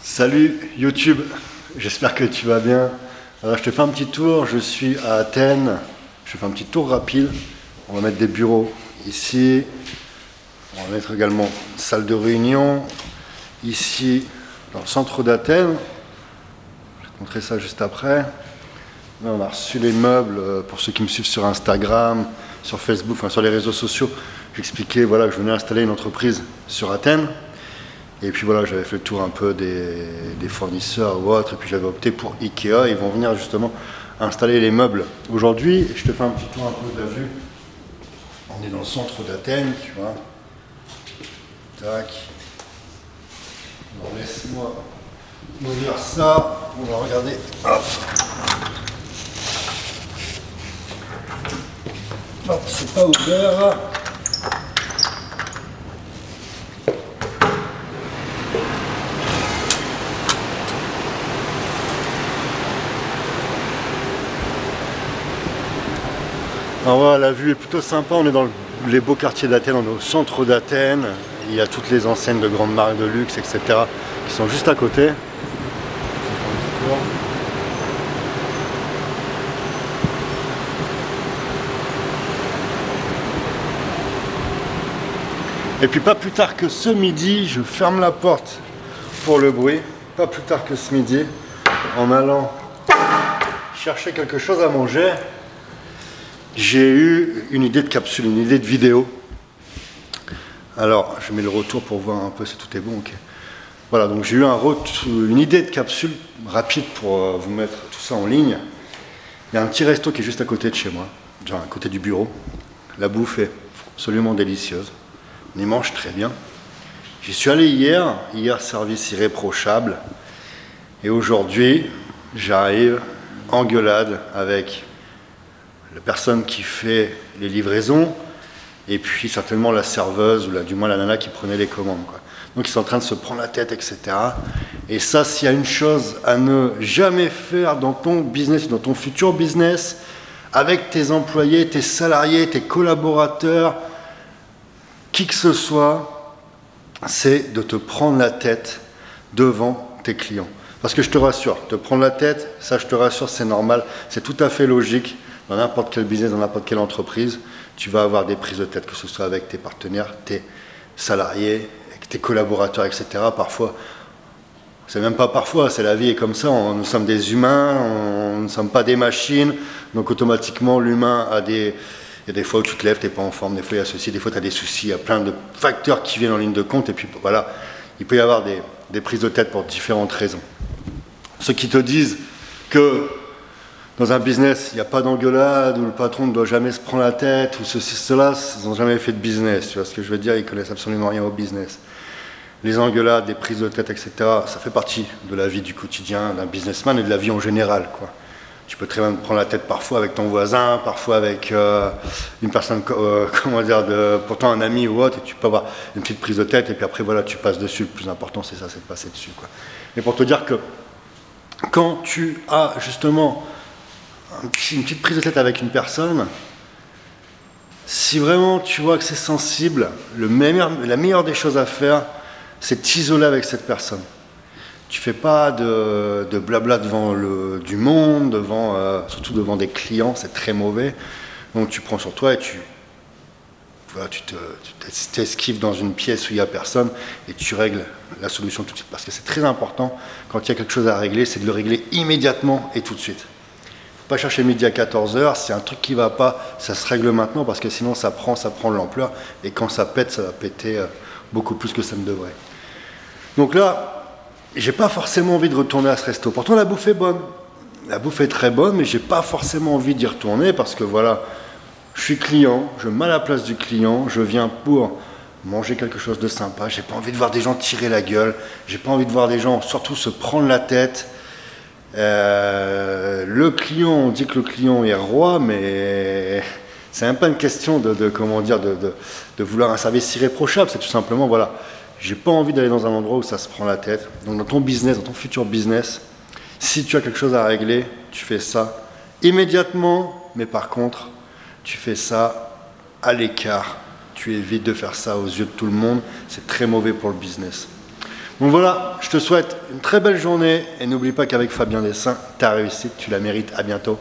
Salut YouTube, j'espère que tu vas bien. Alors, je te fais un petit tour, je suis à Athènes, je fais un petit tour rapide. On va mettre des bureaux ici, on va mettre également une salle de réunion ici dans le centre d'Athènes. Je vais te montrer ça juste après. Là, on a reçu les meubles pour ceux qui me suivent sur Instagram, sur Facebook, enfin sur les réseaux sociaux. J'expliquais voilà, que je venais installer une entreprise sur Athènes. Et puis voilà, j'avais fait le tour un peu des fournisseurs ou autres, et puis j'avais opté pour Ikea. Ils vont venir justement installer les meubles. Aujourd'hui, je te fais un petit tour un peu de la vue. On est dans le centre d'Athènes, tu vois. Tac. Alors laisse-moi ouvrir ça. On va regarder. Hop. Hop, c'est pas ouvert. Alors voilà, la vue est plutôt sympa, on est dans les beaux quartiers d'Athènes, on est au centre d'Athènes, il y a toutes les enseignes de grandes marques de luxe, etc. qui sont juste à côté. Et puis pas plus tard que ce midi, je ferme la porte pour le bruit, pas plus tard que ce midi, en allant chercher quelque chose à manger. J'ai eu une idée de capsule, une idée de vidéo. Alors, je mets le retour pour voir un peu si tout est bon. Ok. Voilà, donc j'ai eu une idée de capsule rapide pour vous mettre tout ça en ligne. Il y a un petit resto qui est juste à côté de chez moi, genre à côté du bureau. La bouffe est absolument délicieuse. On y mange très bien. J'y suis allé hier, service irréprochable. Et aujourd'hui, j'arrive en gueulade avec la personne qui fait les livraisons et puis certainement la serveuse ou du moins la nana qui prenait les commandes, quoi. Donc ils sont en train de se prendre la tête, etc. Et ça, s'il y a une chose à ne jamais faire dans ton business, dans ton futur business, avec tes employés, tes salariés, tes collaborateurs, qui que ce soit, c'est de te prendre la tête devant tes clients. Parce que je te rassure, te prendre la tête, ça je te rassure, c'est normal, c'est tout à fait logique. Dans n'importe quel business, dans n'importe quelle entreprise, tu vas avoir des prises de tête, que ce soit avec tes partenaires, tes salariés, avec tes collaborateurs, etc. Parfois, c'est même pas parfois, c'est la vie est comme ça, nous sommes des humains, nous ne sommes pas des machines, donc automatiquement l'humain a des... Il y a des fois où tu te lèves, tu n'es pas en forme, des fois il y a ceci, des fois tu as des soucis, il y a plein de facteurs qui viennent en ligne de compte, et puis voilà, il peut y avoir des prises de tête pour différentes raisons. Ceux qui te disent que dans un business, il n'y a pas d'engueulade, où le patron ne doit jamais se prendre la tête, ou ceci, cela, ils n'ont jamais fait de business. Tu vois ce que je veux dire? Ils ne connaissent absolument rien au business. Les engueulades, les prises de tête, etc., ça fait partie de la vie du quotidien d'un businessman et de la vie en général, quoi. Tu peux très bien te prendre la tête parfois avec ton voisin, parfois avec une personne, comment dire, pourtant un ami ou autre, et tu peux avoir une petite prise de tête, et puis après, voilà, tu passes dessus. Le plus important, c'est ça, c'est de passer dessus, quoi. Mais pour te dire que quand tu as justement une petite prise de tête avec une personne, si vraiment tu vois que c'est sensible, la meilleure des choses à faire, c'est de t'isoler avec cette personne. Tu fais pas de blabla devant du monde, surtout devant des clients, c'est très mauvais. Donc tu prends sur toi et tu t'esquives dans une pièce où il n'y a personne et tu règles la solution tout de suite. Parce que c'est très important, quand il y a quelque chose à régler, c'est de le régler immédiatement et tout de suite. Pas chercher midi à 14h, c'est un truc qui va pas, ça se règle maintenant parce que sinon ça prend de l'ampleur et quand ça pète, ça va péter beaucoup plus que ça ne devrait. Donc là, j'ai pas forcément envie de retourner à ce resto. Pourtant la bouffe est bonne, la bouffe est très bonne, mais j'ai pas forcément envie d'y retourner parce que voilà, je suis client, je me mets à la place du client, je viens pour manger quelque chose de sympa, j'ai pas envie de voir des gens tirer la gueule, j'ai pas envie de voir des gens surtout se prendre la tête. Le client, on dit que le client est roi, mais c'est même pas une question de vouloir un service irréprochable, c'est tout simplement, voilà, j'ai pas envie d'aller dans un endroit où ça se prend la tête. Donc dans ton business, dans ton futur business, si tu as quelque chose à régler, tu fais ça immédiatement, mais par contre, tu fais ça à l'écart, tu évites de faire ça aux yeux de tout le monde, c'est très mauvais pour le business. Donc voilà, je te souhaite une très belle journée et n'oublie pas qu'avec Fabien Dessin, ta réussite, tu la mérites. À bientôt.